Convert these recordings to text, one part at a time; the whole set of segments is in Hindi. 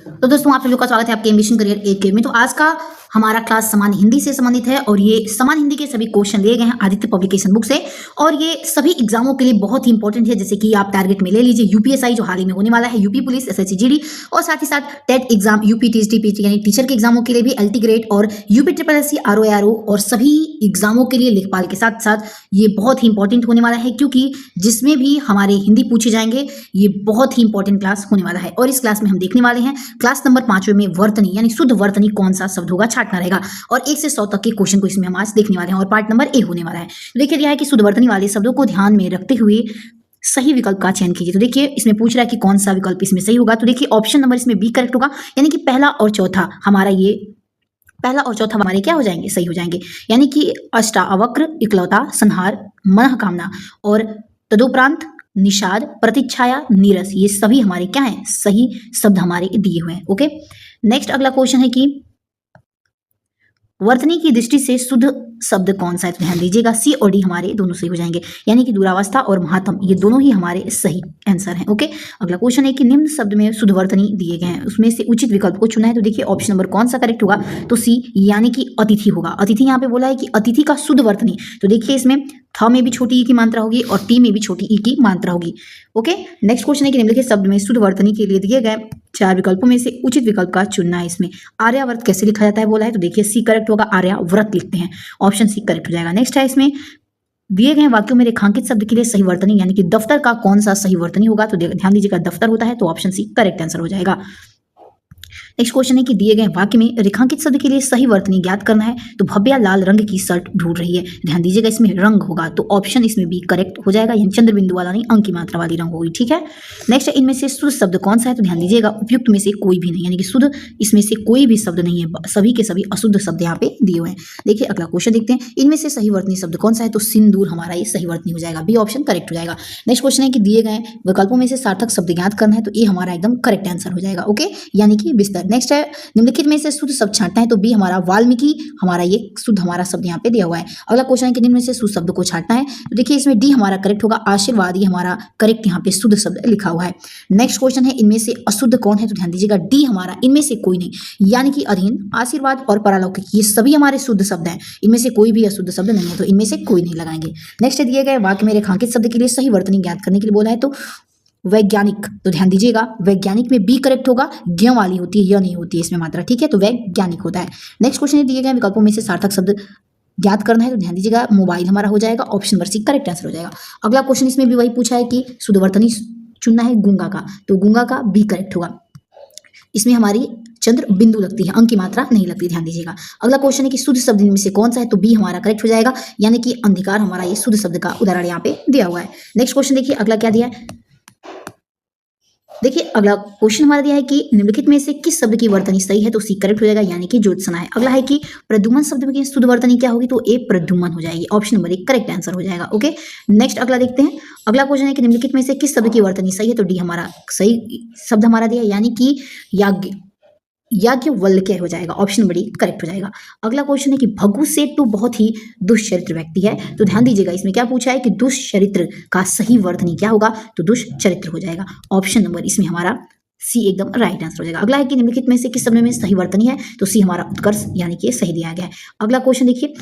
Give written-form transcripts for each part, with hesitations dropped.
तो दोस्तों आप सभी का स्वागत है आपके एम्बिशन करियर एक में। तो आज का हमारा क्लास सामान्य हिंदी से संबंधित है और ये सामान्य हिंदी के सभी क्वेश्चन लिए गए हैं आदित्य पब्लिकेशन बुक से और ये सभी एग्जामों के लिए बहुत ही इंपॉर्टेंट है। जैसे कि आप टारगेट में ले लीजिए यूपीएसआई जो हाल ही में होने वाला है, यूपी पुलिस, एसएससी जीडी और साथ ही साथ TET exam, UP TST PT यानी टीचर के एग्जामों के लिए भी, एलटी ग्रेड और यूपी ट्रिपल एससी आरओ और सभी एग्जामों के लिए लेखपाल के साथ साथ ये बहुत ही इंपॉर्टेंट होने वाला है, क्योंकि जिसमें भी हमारे हिंदी पूछे जाएंगे ये बहुत ही इंपॉर्टेंट क्लास होने वाला है। और इस क्लास में हम देखने वाले हैं क्लास नंबर 5 में वर्तनी यानी शुद्ध वर्तनी कौन सा शब्द होगा छांटना रहेगा और 1 से 100 तक के क्वेश्चन को इसमें हम आज देखने वाले हैं और पार्ट नंबर ए होने वाला है। तो देखिए दिया है कि शुद्ध वर्तनी वाले शब्दों को ध्यान में रखते हुए सही विकल्प का चयन कीजिए। तो देखिए इसमें पूछ रहा है कि कौन सा विकल्प इसमें सही होगा। तो देखिए ऑप्शन नंबर इसमें बी करेक्ट होगा, यानी कि पहला और चौथा हमारे क्या हो जाएंगे, सही हो जाएंगे। यानी कि अष्टावक्र, इकलौता, संहार, मनःकामना और तदुपरांत निषाद, प्रतीक्षाया, नीरस, ये सभी हमारे क्या हैं, सही शब्द हमारे दिए हुए हैं। ओके, नेक्स्ट अगला क्वेश्चन है कि वर्तनी की दृष्टि से शुद्ध शब्द कौन सा है। तो ध्यान दीजिएगा सी और डी हमारे दोनों सही हो जाएंगे, यानी कि दूरावस्था और महात्म ये दोनों ही हमारे सही आंसर हैं। ओके, अगला क्वेश्चन है कि निम्न शब्द में शुद्ध वर्तनी दिए गए हैं, उसमें से उचित विकल्प को चुना है। तो देखिए ऑप्शन नंबर कौन सा करेक्ट होगा, तो सी यानी कि अतिथि होगा। अतिथि यहाँ पे बोला है कि अतिथि का शुद्ध वर्तनी, तो देखिए इसमें थ में भी छोटी ई की मात्रा होगी और टी में भी छोटी ई की मात्रा होगी। ओके, नेक्स्ट क्वेश्चन है कि निम्नलिखित शब्द में शुद्ध वर्तनी के लिए दिए गए 4 विकल्पों में से उचित विकल्प का चुनना है। इसमें आर्यावर्त कैसे लिखा जाता है बोला है, तो देखिए सी करेक्ट होगा, आर्याव्रत लिखते हैं, ऑप्शन सी करेक्ट हो जाएगा। नेक्स्ट है इसमें दिए गए वाक्यों में रेखांकित शब्द के लिए सही वर्तनी यानी कि दफ्तर का कौन सा सही वर्तनी होगा। तो ध्यान दीजिएगा दफ्तर होता है, तो ऑप्शन सी करेक्ट आंसर हो जाएगा। नेक्स्ट क्वेश्चन है कि दिए गए वाक्य में रेखांकित शब्द के लिए सही वर्तनी ज्ञात करना है। तो भव्या लाल रंग की शर्ट ढूंढ रही है, ध्यान दीजिएगा इसमें रंग होगा, तो ऑप्शन इसमें भी करेक्ट हो जाएगा, यानी चंद्र बिंदु वाला नहीं, अंक की मात्रा वाली रंग होगी। ठीक है, नेक्स्ट है इनमें से शुद्ध शब्द कौन सा है। तो ध्यान दीजिएगा उपयुक्त में से कोई भी नहीं, यानी कि शुद्ध इसमें से कोई भी शब्द नहीं है, सभी के सभी अशुद्ध शब्द यहाँ पे दिए हुए हैं। देखिए अगला क्वेश्चन देखते हैं, इनमें से सही वर्तनी शब्द कौन सा है। तो सिंदूर हमारा ये सही वर्तनी हो जाएगा, बी ऑप्शन करेक्ट हो जाएगा। नेक्स्ट क्वेश्चन है कि दिए गए विकल्पों में से सार्थक शब्द ज्ञात करना है। तो ये हमारा एकदम करेक्ट आंसर हो जाएगा। ओके, यानी कि बिस्तर। नेक्स्ट है निम्नलिखित में से शुद्ध शब्द छांटना है। तो बी हमारा वाल्मीकि हमारा ये शुद्ध हमारा शब्द यहाँ पे दिया हुआ है। अगला क्वेश्चन है कि निम्न में से शुद्ध शब्द को छांटना है। तो देखिए इसमें डी हमारा करेक्ट होगा, आशीर्वाद, ये हमारा करेक्ट यहाँ पे शुद्ध शब्द लिखा हुआ है। नेक्स्ट क्वेश्चन है इनमें से अशुद्ध कौन है। तो ध्यान दीजिएगा डी हमारा इनमें से कोई नहीं, यानी कि अधीन, आशीर्वाद और परालौकिक ये सभी हमारे शुद्ध शब्द हैं, इनमें से कोई भी अशुद्ध शब्द नहीं है, तो इनमें से कोई नहीं लगाएंगे। नेक्स्ट दिए गए वाक्य में रेखांकित शब्द के लिए सही वर्तनी ज्ञात करने के लिए बोला है। तो वैज्ञानिक, तो ध्यान दीजिएगा वैज्ञानिक में बी करेक्ट होगा, ज्ञ वाली होती है, य नहीं होती है इसमें मात्रा। ठीक है, तो वैज्ञानिक होता है। नेक्स्ट क्वेश्चन दिए गए विकल्पों में से सार्थक शब्द ज्ञात करना है। तो ध्यान दीजिएगा मोबाइल हमारा हो जाएगा, option number C correct answer हो जाएगा। अगला क्वेश्चन इसमें भी वही पूछा है कि शुद्ध वर्तनी चुनना है गूंगा का, तो गूंगा का बी करेक्ट होगा, इसमें हमारी चंद्र बिंदु लगती है, अंक की मात्रा नहीं लगती, ध्यान दीजिएगा। अगला क्वेश्चन है कि शुद्ध शब्द में से कौन सा है। तो बी हमारा करेक्ट हो जाएगा, यानी कि अंधकार हमारा ये शुद्ध शब्द का उदाहरण यहाँ पे दिया हुआ है। नेक्स्ट क्वेश्चन देखिए अगला क्या दिया है। देखिए अगला क्वेश्चन हमारा दिया है कि निम्नलिखित में से किस शब्द की वर्तनी सही है। तो सी करेक्ट हो जाएगा, यानी कि ज्योत्सना है। अगला है कि प्रद्युमन शब्द में शुद्ध वर्तनी क्या होगी। तो ए प्रद्युमन हो जाएगी, ऑप्शन नंबर 1 करेक्ट आंसर हो जाएगा। ओके, नेक्स्ट अगला देखते हैं। अगला क्वेश्चन है कि निम्नलिखित में से किस शब्द की वर्तनी सही है। तो डी हमारा सही शब्द हमारा दिया है, यानी कि याज्ञवल्क्य हो जाएगा, ऑप्शन नंबर 1 करेक्ट हो जाएगा। अगला क्वेश्चन है कि भगु सेठ तो बहुत ही दुष्चरित्र व्यक्ति है। तो ध्यान दीजिएगा इसमें क्या पूछा है कि दुष्चरित्र का सही वर्तनी क्या होगा। तो दुष्चरित्र हो जाएगा, ऑप्शन नंबर इसमें हमारा सी एकदम राइट आंसर हो जाएगा। अगला है कि निम्नलिखित में से किस शब्द में सही वर्तनी है। तो सी हमारा उत्कर्ष, यानी कि सही दिया गया है। अगला क्वेश्चन देखिए,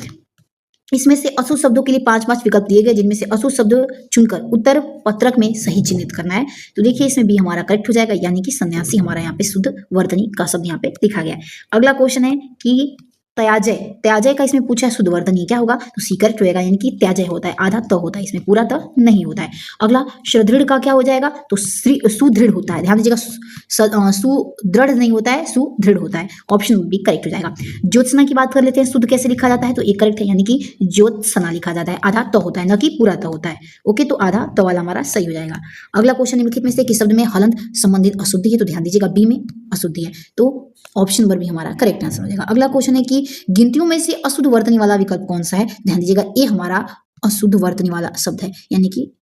इसमें से अशुद्ध शब्दों के लिए 5 विकल्प दिए गए, जिनमें से अशुद्ध शब्द चुनकर उत्तर पत्रक में सही चिन्हित करना है। तो देखिए इसमें भी हमारा करेक्ट हो जाएगा, यानी कि सन्यासी हमारा यहाँ पे शुद्ध वर्तनी का शब्द यहाँ पे लिखा गया है। अगला क्वेश्चन है कि त्याजय का इसमें पूछा है शुद्ध वर्तनी क्या होगा। तो सी करेक्ट होगा, यानी कि त्याजय होता है, आधा त होता है, इसमें पूरा त नहीं होता है। अगला सुदृढ़ का क्या हो जाएगा। तो सुदृढ़ होता है, ध्यान दीजिएगा सुदृढ़ नहीं होता है, सुदृढ़ होता है, ऑप्शन भी करेक्ट हो जाएगा। ज्योत्सना की बात कर लेते हैं, शुद्ध कैसे लिखा जाता है। तो एक करेक्ट है, यानी कि ज्योत्सना लिखा जाता है, आधा त होता है, न कि पूरा त होता है। ओके, तो आधा त वाला हमारा सही हो जाएगा। अगला क्वेश्चन निम्नलिखित में से किस शब्द में हलंत संबंधित अशुद्धि है। तो ध्यान दीजिएगा बी में अशुद्धि है, तो ऑप्शन नंबर भी हमारा करेक्ट आंसर हो जाएगा। अगला क्वेश्चन है कि गिनतियों में से अशुद्ध वर्तनी वाला विकल्प कौन सा है। ध्यान दीजिएगा ए हमारा अशुद्ध वर्तनी वाला शब्द है, यानी कि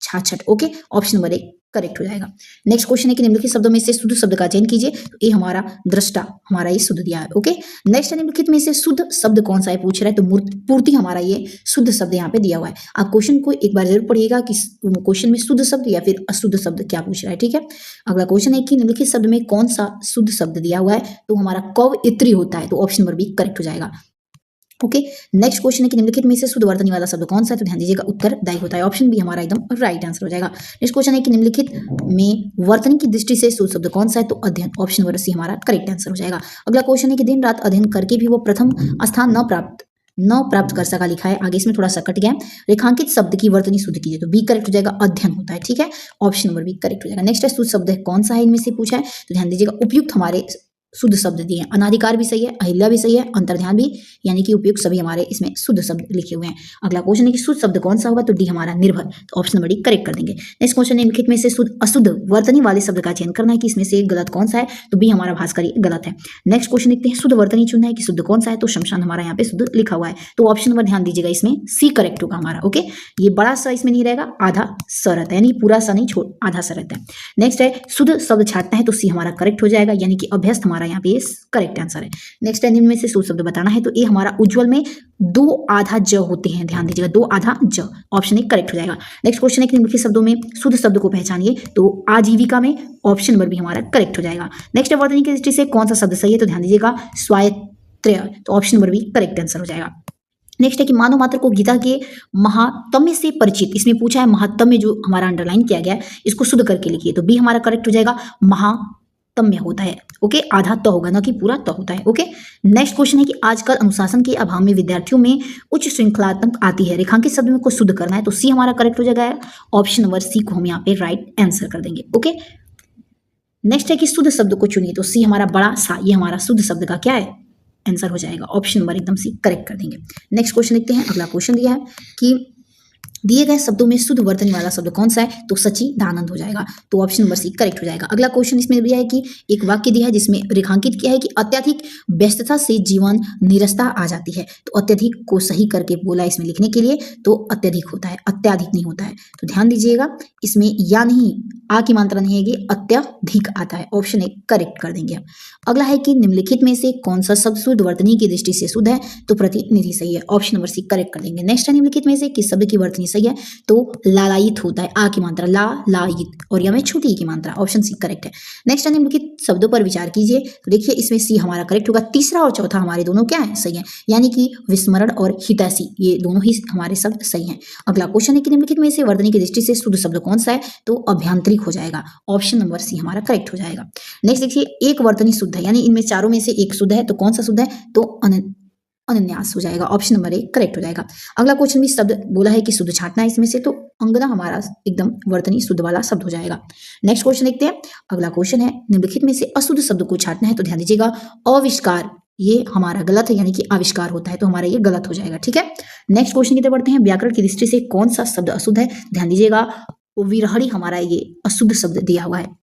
छाछठ। ओके, ऑप्शन नंबर 1 करेक्ट हो जाएगा। नेक्स्ट क्वेश्चन है कि निम्नलिखित शब्दों में से शुद्ध शब्द का चयन कीजिए। तो ये हमारा दृष्टा, हमारा ये शुद्ध दिया है। ओके, नेक्स्ट है निम्नलिखित में से शुद्ध शब्द कौन सा है पूछ रहा है। तो पूर्ति हमारा ये शुद्ध शब्द यहाँ पे दिया हुआ है। आप क्वेश्चन को एक बार जरूर पढ़िएगा कि क्वेश्चन में शुद्ध शब्द या फिर अशुद्ध शब्द क्या पूछ रहा है। ठीक है, अगला क्वेश्चन है कि निम्नलिखित शब्द में कौन सा शुद्ध शब्द दिया हुआ है। तो हमारा कवयित्री होता है। तो ऑप्शन नंबर बी करेक्ट हो जाएगा। ओके, नेक्स्ट क्वेश्चन है कि निम्नलिखित में से शुद्ध वर्तनी वाला शब्द कौन सा है। तो ध्यान दीजिएगा उत्तरदायी होता है। ऑप्शन बी हमारा एकदम राइट आंसर हो जाएगा। नेक्स्ट क्वेश्चन है कि निम्नलिखित में वर्तनी की दृष्टि से शुद्ध शब्द कौन सा है। तो अध्ययन, ऑप्शन नंबर सी हमारा करेक्ट आंसर हो जाएगा। अगला क्वेश्चन है कि दिन रात अध्ययन करके भी वो प्रथम स्थान न प्राप्त कर सका, लिखा है आगे, इसमें थोड़ा सा कट गया है। रेखांकित शब्द की वर्तनी शुद्ध कीजिए। तो बी करेक्ट हो जाएगा, अध्ययन होता है। ठीक है, ऑप्शन नंबर बी करेक्ट हो जाएगा। नेक्स्ट है शुद्ध शब्द कौन सा है इनमें से पूछा है। तो ध्यान दीजिएगा उपयुक्त हमारे शुद्ध शब्द दिए हैं। अनाधिकार भी सही है, अहिल्या भी सही है, अंतर्ध्यान भी, यानी कि उपयुक्त सभी हमारे इसमें शुद्ध शब्द लिखे हुए हैं। अगला क्वेश्चन है कि शुद्ध शब्द कौन सा होगा। तो डी हमारा निर्भर। तो ऑप्शन नंबर डी करेक्ट कर देंगे। नेक्स्ट क्वेश्चन है निम्नलिखित में से शुद्ध अशुद्ध वर्तनी वाले शब्द का चयन करना है कि इसमें से गलत कौन सा है। तो बी हमारा भास्करी गलत है। नेक्स्ट क्वेश्चन देखते हैं शुद्ध वर्तनी चुनना है कि शुद्ध कौन सा है। तो शमशान हमारा यहाँ पे शुद्ध लिखा हुआ है। तो ऑप्शन नंबर ध्यान दीजिएगा, इसमें सी करेक्ट होगा हमारा। ओके, ये बड़ा सा इसमें नहीं रहेगा, आधा स रहता है, यानी पूरा सा नहीं, आधा सा रहता है। नेक्स्ट है शुद्ध शब्द छाटना है। तो सी हमारा करेक्ट हो जाएगा, यानी कि अभ्यस्त हमारा यहाँ पे करेक्ट आंसर है। नेक्स्ट है निम्न में से शुद्ध शब्द बताना है। तो ये हमारा उज्ज्वल में दो आधा ज होते हैं। ध्यान दीजिएगा, दो आधा ज, ऑप्शन ए करेक्ट हो जाएगा। नेक्स्ट क्वेश्चन है कि निम्नलिखित शब्दों में शुद्ध शब्द को पहचानिए। तो आजीविका में ऑप्शन नंबर भी हमारा करेक्ट हो जाएगा। नेक्स्ट है वर्तनी की दृष्टि से कौन सा शब्द सही है। तो ध्यान दीजिएगा स्वायत्त, तो ऑप्शन नंबर भी करेक्ट आंसर हो जाएगा। नेक्स्ट है कि मानव मात्र को गीता के महात्म्य से परिचित, इसमें पूछा है महात्म्य, जो हमारा अंडरलाइन किया गया है, इसको शुद्ध करके लिखिए। तो बी हमारा करेक्ट हो जाएगा, महात्म्य होता है। ओके, आधा तो होगा, ना कि पूरा तो होता है। ओके, नेक्स्ट क्वेश्चन है कि आजकल अनुशासन के अभाव में विद्यार्थियों में उच्च श्रृंखलात्मक आती है, रेखांकित शब्द में को शुद्ध करना है। तो सी हमारा करेक्ट हो जाएगा, ऑप्शन नंबर सी को हम यहाँ पे राइट आंसर कर देंगे। ओके, नेक्स्ट है कि शुद्ध शब्द को चुनिए। तो सी हमारा बड़ा सा, ये हमारा शुद्ध शब्द का क्या है, आंसर हो जाएगा। ऑप्शन नंबर एकदम सी करेक्ट कर देंगे। नेक्स्ट क्वेश्चन देखते हैं। अगला क्वेश्चन दिया है कि दिए गए शब्दों में शुद्ध वर्तनी वाला शब्द कौन सा है। तो सच्चिदानंद हो जाएगा। तो ऑप्शन नंबर सी करेक्ट हो जाएगा। अगला क्वेश्चन इसमें दिया है कि एक वाक्य दिया है जिसमें रेखांकित किया है कि अत्यधिक व्यस्तता से जीवन नीरसता आ जाती है। तो अत्यधिक को सही करके बोला इसमें लिखने के लिए, तो अत्यधिक होता है, अत्याधिक नहीं होता है। तो ध्यान दीजिएगा, इसमें या नहीं, आ की मात्रा नहीं है, अत्यधिक आता है। ऑप्शन ए करेक्ट कर देंगे। अगला है कि निम्नलिखित में से कौन सा शब्द शुद्ध वर्तनी की दृष्टि से शुद्ध है। तो प्रतिनिधि सही है। ऑप्शन नंबर सी करेक्ट कर देंगे। नेक्स्ट है निम्नलिखित में से किस शब्द की वर्तनी सही है। तो लालायित होता है, आ की मात्रा ला लायित, और या में छोटी की मात्रा, ऑप्शन सी करेक्ट है। नेक्स्ट है निम्नलिखित शब्दों पर विचार कीजिए। तो देखिए इसमें सी हमारा करेक्ट होगा। तीसरा और चौथा हमारे दोनों क्या है, सही है, यानी कि विस्मरण और हितैषी, ये दोनों ही हमारे शब्द सही हैं। अगला क्वेश्चन है कि निम्नलिखित में से वर्तनी की दृष्टि से शुद्ध शब्द कौन सा है। तो अभ्यांतरिक हो जाएगा। ऑप्शन नंबर सी हमारा करेक्ट हो जाएगा। नेक्स्ट देखिए एक वर्तनी शुद्ध है, यानी इनमें चारों में से एक शुद्ध है। तो कौन सा शुद्ध है। तो अनन्यास हो जाएगा। ऑप्शन नंबर ए करेक्ट हो जाएगा। अगला क्वेश्चन भी शब्द बोला है कि शुद्ध छाटना है इसमें से, तो अंगना हमारा एकदम वर्तनी शुद्ध वाला शब्द हो जाएगा। नेक्स्ट क्वेश्चन देखते हैं। अगला क्वेश्चन है निम्नलिखित में से अशुद्ध शब्द को छाटना है। तो ध्यान दीजिएगा आविष्कार, ये हमारा गलत है, यानी कि आविष्कार होता है, तो हमारा ये गलत हो जाएगा। ठीक है, नेक्स्ट क्वेश्चन की तरफ बढ़ते हैं। व्याकरण की दृष्टि से कौन सा शब्द अशुद्ध है। ध्यान दीजिएगा विरहणी हमारा ये अशुद्ध शब्द दिया हुआ है।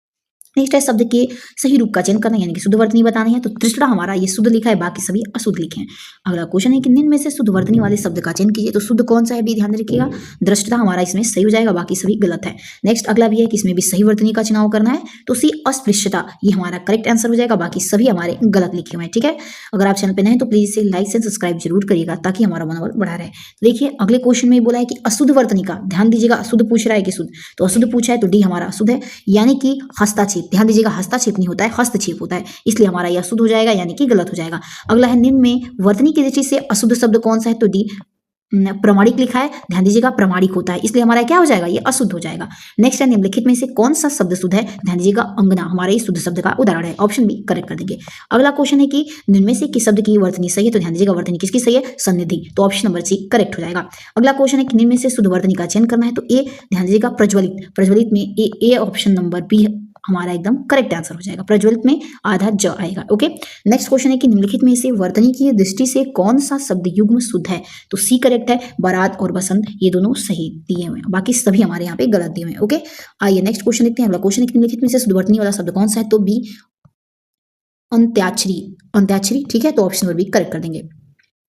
नेक्स्ट है शब्द के सही रूप का चयन करना, यानी कि शुद्ध वर्तनी बतानी है। तो तृष्णा हमारा ये शुद्ध लिखा है, बाकी सभी अशुद्ध लिखे हैं। अगला क्वेश्चन है कि निम्न में से शुद्ध वर्तनी वाले शब्द का चयन कीजिए। तो शुद्ध कौन सा है, भी ध्यान रखिएगा। दृष्टता हमारा इसमें सही हो जाएगा, बाकी सभी गलत है। नेक्स्ट अगला भी है कि इसमें भी सही वर्तनी का चुनाव करना है। तो सी अस्पृश्यता, ये हमारा करेक्ट आंसर हो जाएगा, बाकी सभी हमारे गलत लिखे हुए हैं। ठीक है, अगर आप चैनल पर नए तो प्लीज इसे लाइक एंड सब्सक्राइब जरूर करिएगा, ताकि हमारा मनोबल बढ़ा रहे। देखिए अगले क्वेश्चन में बोला है कि अशुद्ध वर्तनी का, ध्यान दीजिएगा अशुद्ध पूछ रहा है कि शुद्ध, तो अशुद्ध पूछा है तो डी हमारा अशुद्ध है, यानी कि हस्ताक्षेप। ध्यान दीजिएगा हस्ताक्षेप नहीं होता है, हस्तक्षेप होता है, इसलिए हमारा यह अशुद्ध हो जाएगा, यानी कि गलत हो जाएगा। अगला है निम्न में वर्तनी की दृष्टि से अशुद्ध शब्द कौन सा है। तो डी प्रमाणिक लिखा है, ध्यान दीजिएगा प्रमाणिक होता है, इसलिए हमारा क्या हो जाएगा, ये अशुद्ध हो जाएगा। नेक्स्ट है निम्नलिखित में से कौन सा शब्द शुद्ध है। ध्यान दीजिएगा अंगना हमारा ये शुद्ध शब्द का उदाहरण है, ऑप्शन बी करेक्ट कर देंगे। अगला क्वेश्चन है कि निम्न में से किस शब्द की वर्तनी सही है। तो ध्यान दीजिएगा वर्तनी किसकी सही है, सन्निधि, तो ऑप्शन नंबर सी करेक्ट हो जाएगा। अगला क्वेश्चन है कि निम्न में से शुद्ध वर्तनी का चयन करना है। तो ए, ध्यान दीजिएगा प्रज्वलित, प्रज्वलित में ए ऑप्शन नंबर बी हमारा एकदम करेक्ट आंसर हो जाएगा। प्रज्वलित में आधा ज आएगा। ओके, नेक्स्ट क्वेश्चन है कि निम्नलिखित में से वर्तनी की दृष्टि से कौन सा शब्द युग्म शुद्ध है। तो सी करेक्ट है, बारात और बसंत ये दोनों सही दिए हुए हैं, बाकी सभी हमारे यहाँ पे गलत दिए हुए हैं। ओके, आइए नेक्स्ट क्वेश्चन देखते हैं। अगला क्वेश्चन है कि निम्नलिखित में से शुद्ध वर्तनी वाला शब्द कौन सा है। तो बी अंत्याक्षरी, अंत्याक्षरी। ठीक है, तो ऑप्शन नंबर बी करेक्ट कर देंगे।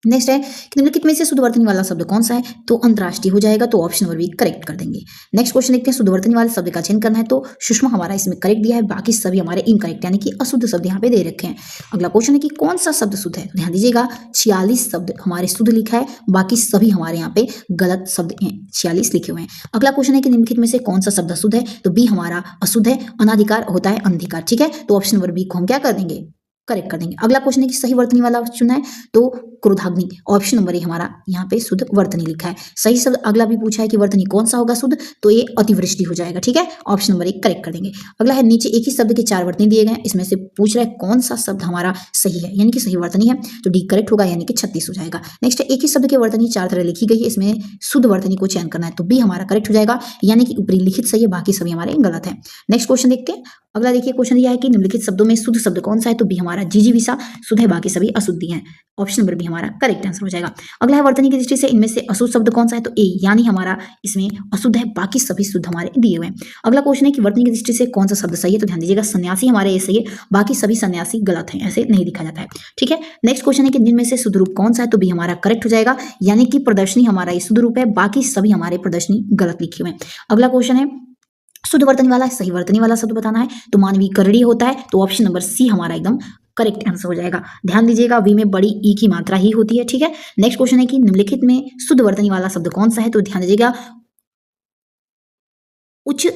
नेक्स्ट है कि निम्नलिखित में से शुद्ध वर्तनी वाला शब्द कौन सा है, तो अंतर्राष्ट्रीय हो जाएगा, तो ऑप्शन नंबर बी करेक्ट कर देंगे। नेक्स्ट क्वेश्चन देखते हैं, शुद्ध वर्तनी वाले शब्द का चयन करना है, तो सुषमा हमारा इसमें करेक्ट दिया है, बाकी सभी हमारे इनकरेक्ट यानी कि अशुद्ध शब्द यहाँ पे दे रखे हैं। अगला क्वेश्चन है कि कौन सा शब्द शुद्ध है, ध्यान दीजिएगा 46 शब्द हमारे शुद्ध लिखा है, बाकी सभी हमारे यहाँ पे गलत शब्द 46 लिखे हुए हैं। अगला क्वेश्चन है कि निम्नलिखित में से कौन सा शब्द अशुद्ध है, तो बी हमारा अशुद्ध है, अनाधिकार होता है अनधिकार, ठीक है, तो ऑप्शन नंबर बी को हम क्या कर देंगे, करेक्ट कर देंगे। अगला क्वेश्चन है कि सही वर्तनी वाला चुना है, तो क्रोधाग्नि, ऑप्शन नंबर ए हमारा यहाँ पे शुद्ध वर्तनी लिखा है। सही शब्द अगला भी पूछा है कि वर्तनी कौन सा होगा शुद्ध, तो ये अतिवृष्टि हो जाएगा, ठीक है, ऑप्शन नंबर 1 करेक्ट कर देंगे। अगला है नीचे एक ही शब्द के 4 वर्तनी दिए गए, इसमें से पूछ रहा है कौन सा शब्द हमारा सही है, यानी कि सही वर्तनी है, तो डी करेक्ट होगा, यानी कि 36 हो जाएगा। नेक्स्ट है एक ही शब्द के वर्तनी 4 तरह लिखी गई है, इसमें शुद्ध वर्तनी को चयन करना है, तो बी हमारा करेक्ट हो जाएगा, यानी कि ऊपरी लिखित सही है, बाकी सभी हमारे गलत है। नेक्स्ट क्वेश्चन देखते हैं। अगला देखिए क्वेश्चन यह है कि निम्नलिखित शब्दों में शुद्ध शब्द कौन सा है, तो बी हमारा जिजीविषा शुद्ध है, बाकी सभी अशुद्धि हैं, ऑप्शन नंबर बी हमारा करेक्ट आंसर हो जाएगा। अगला है वर्तनी की दृष्टि से इनमें से अशुद्ध शब्द कौन सा है, तो ए, यानी हमारा इसमें अशुद्ध है, बाकी सभी शुद्ध हमारे दिए हुए हैं। अगला क्वेश्चन है कि वर्तनी की दृष्टि से कौन सा शब्द सही है, तो ध्यान दीजिएगा सन्यासी हमारे ये सही है, बाकी सभी सन्यासी गलत हैं, ऐसे नहीं लिखा जाता है, ठीक है। नेक्स्ट क्वेश्चन है कि जिनमें से शुद्ध रूप कौन सा है, तो बी हमारा करेक्ट हो जाएगा, यानी कि प्रदर्शनी हमारा ये शुद्ध रूप है, बाकी सभी हमारे प्रदर्शनी गलत लिखे हुए हैं। अगला क्वेश्चन है शुद्ध वर्तनी वाला सही वर्तनी वाला शब्द बताना है, तो मानवीय करड़ी होता है, तो ऑप्शन नंबर सी हमारा एकदम करेक्ट आंसर हो जाएगा। ध्यान दीजिएगा वी में बड़ी ई की मात्रा ही होती है, ठीक है। नेक्स्ट क्वेश्चन है कि निम्नलिखित में शुद्ध वर्तनी वाला शब्द कौन सा है, तो ध्यान दीजिएगा उच्च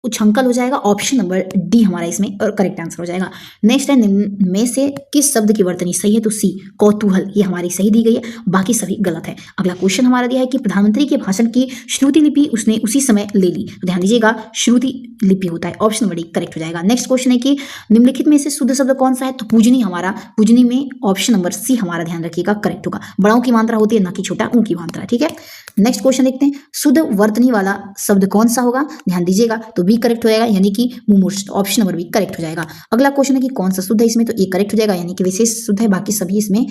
उच्छृंखल हो जाएगा, ऑप्शन नंबर डी हमारा इसमें और करेक्ट आंसर हो जाएगा। नेक्स्ट है निम्न में से किस शब्द की वर्तनी सही है, तो सी कौतूहल, ये हमारी सही दी गई है, बाकी सभी गलत है। अगला क्वेश्चन हमारा दिया है कि प्रधानमंत्री के भाषण की श्रुति लिपि उसने उसी समय ले ली, तो ध्यान दीजिएगा श्रुति लिपि होता है, ऑप्शन नंबर डी करेक्ट हो जाएगा। नेक्स्ट क्वेश्चन है कि निम्नलिखित में से शुद्ध शब्द कौन सा है, तो पूजनी हमारा, पूजनी में ऑप्शन नंबर सी हमारा ध्यान रखिएगा करेक्ट होगा, बड़ाओं की मात्रा होती है ना कि छोटा ऊ की मात्रा, ठीक है। नेक्स्ट क्वेश्चन देखते हैं, शुद्ध वर्तनी वाला शब्द कौन सा होगा, ध्यान दीजिएगा, तो बी करेक्ट हो जाएगा, यानी कि मुमूर्ष, ऑप्शन नंबर बी करेक्ट हो जाएगा। अगला क्वेश्चन है कि कौन सा शुद्ध है इसमें, तो ए करेक्ट हो जाएगा, यानी कि विशेष शुद्ध है, बाकी सभी इसमें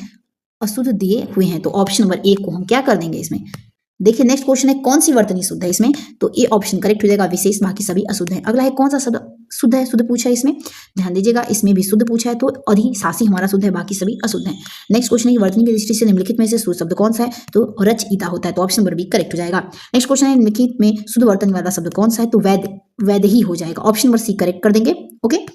अशुद्ध दिए हुए हैं, तो ऑप्शन नंबर ए को हम क्या कर देंगे इसमें। देखिए नेक्स्ट क्वेश्चन है कौन सी वर्तनी शुद्ध है इसमें, तो ए ऑप्शन करेक्ट हो जाएगा, विशेष बाकी सभी अशुद्ध है। अगला है कौन सा शब्द शुद्ध है, शुद्ध पूछा है इसमें, ध्यान दीजिएगा इसमें भी शुद्ध पूछा है, तो अधिशासी हमारा शुद्ध है, बाकी सभी अशुद्ध है। नेक्स्ट क्वेश्चन है वर्तनी की दृष्टि से निम्नलिखित में से शुद्ध शब्द कौन सा है, तो रचयिता होता है, तो ऑप्शन नंबर बी करेक्ट हो जाएगा। नेक्स्ट क्वेश्चन है निम्नलिखित में शुद्ध वर्तनी वाला शब्द कौन सा है, तो वैध ही हो जाएगा, ऑप्शन नंबर सी करेक्ट कर देंगे, ओके।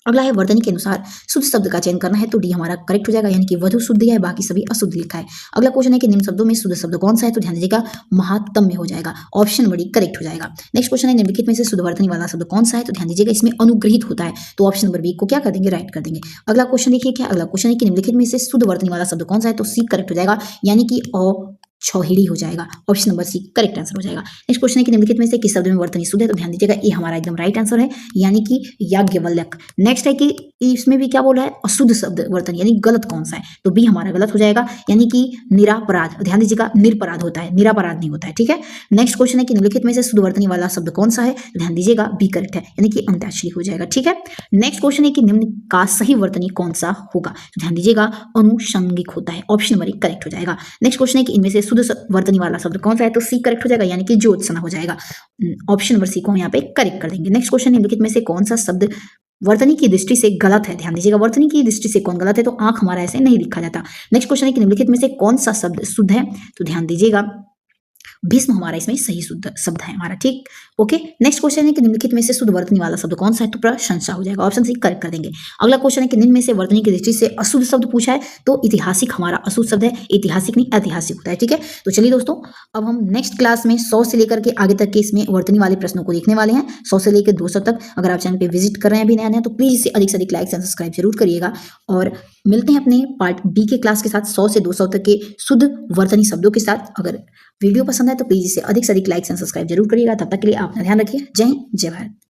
अगला है वर्तनी के अनुसार शुद्ध शब्द का चयन करना है, तो डी हमारा करेक्ट हो जाएगा, यानी कि वधु शुद्ध है, बाकी सभी अशुद्ध लिखा है। अगला क्वेश्चन है कि निम्न शब्दों में शुद्ध शब्द कौन सा है, तो ध्यान दीजिएगा महात्म्य हो जाएगा, ऑप्शन नंबर डी करेक्ट हो जाएगा। नेक्स्ट क्वेश्चन है निम्नलिखित में से शुद्ध वर्तनी वाला शब्द कौन सा है, तो ध्यान दीजिएगा इसमें अनुग्रहित होता है, तो ऑप्शन नंबर बी को क्या कर देंगे, राइट कर देंगे। अगला क्वेश्चन देखिए क्या, अगला क्वेश्चन है कि निम्नलिखित में से शुद्ध वर्तनी वाला शब्द कौन सा है, तो सी करेक्ट हो जाएगा, यानी कि छौहिड़ी हो जाएगा, option number C correct answer हो जाएगा। नेक्स्ट क्वेश्चन है कि निम्नलिखित में से किस शब्द में वर्तनी शुद्ध है, तो ध्यान दीजिएगा ये हमारा एकदम राइट आंसर है, यानी कि याज्ञवल्क्य। नेक्स्ट है कि इसमें भी क्या बोला है, अशुद्ध शब्द वर्तनी यानी गलत कौन सा है, तो बी हमारा गलत हो जाएगा, यानी कि निरापराध, ध्यान दीजिएगा निरपराध होता है, निरापराध नहीं होता है, ठीक है। नेक्स्ट क्वेश्चन है कि निम्नलिखित में से शुद्ध वर्तनी वाला शब्द कौन सा है, ध्यान दीजिएगा बी करेक्ट है, यानी कि अंत्याक्षरी हो जाएगा, ठीक है। नेक्स्ट क्वेश्चन है कि निम्न का सही वर्तनी कौन सा होगा, तो ध्यान दीजिएगा अनुषंगिक होता है, ऑप्शन नंबर ए करेक्ट हो जाएगा। नेक्स्ट क्वेश्चन है कि इनमें से शुद्ध वर्तनी वाला शब्द कौन सा है, तो सी करेक्ट हो जाएगा, यानी कि ज्योत्सना हो जाएगा, ऑप्शन नंबर सी को हम यहाँ पे करेक्ट कर देंगे। नेक्स्ट क्वेश्चन निम्नलिखित में से कौन सा शब्द वर्तनी की दृष्टि से गलत है, ध्यान दीजिएगा वर्तनी की दृष्टि से कौन गलत है, तो आंख हमारा ऐसे नहीं लिखा जाता। नेक्स्ट क्वेश्चन है कि निम्नलिखित में से कौन सा शब्द शुद्ध है, तो ध्यान दीजिएगा भीष्म हमारा इसमें सही शुद्ध शब्द है हमारा, ठीक, ओके। नेक्स्ट क्वेश्चन है कि निम्नलिखित में से शुद्ध वर्तनी वाला शब्द कौन सा है, तो प्रशंसा हो जाएगा, ऑप्शन सी करेक्ट कर देंगे। अगला क्वेश्चन है कि निम्न में से वर्तनी की दृष्टि से अशुद्ध शब्द पूछा है, तो ऐतिहासिक हमारा अशुद्ध शब्द है, ऐतिहासिक नहीं ऐतिहासिक होता है, ठीक है। तो चलिए दोस्तों अब हम नेक्स्ट क्लास में 100 से लेकर के आगे तक के इसमें वर्तनी वाले प्रश्नों को देखने वाले हैं, 100 से लेकर 200 तक। अगर आप चैनल पे विजिट कर रहे हैं अभी नया नया, तो प्लीज इसे अधिक से अधिक लाइक एंड सब्सक्राइब जरूर करिएगा, और मिलते हैं अपने पार्ट बी के क्लास के साथ 100 से 200 तक के शुद्ध वर्तनी शब्दों के साथ। अगर वीडियो पसंद है तो प्लीज इसे अधिक से अधिक लाइक एंड सब्सक्राइब जरूर करिएगा। तब तक के लिए आप अपना ध्यान रखिए। जय हिंद, जय भारत।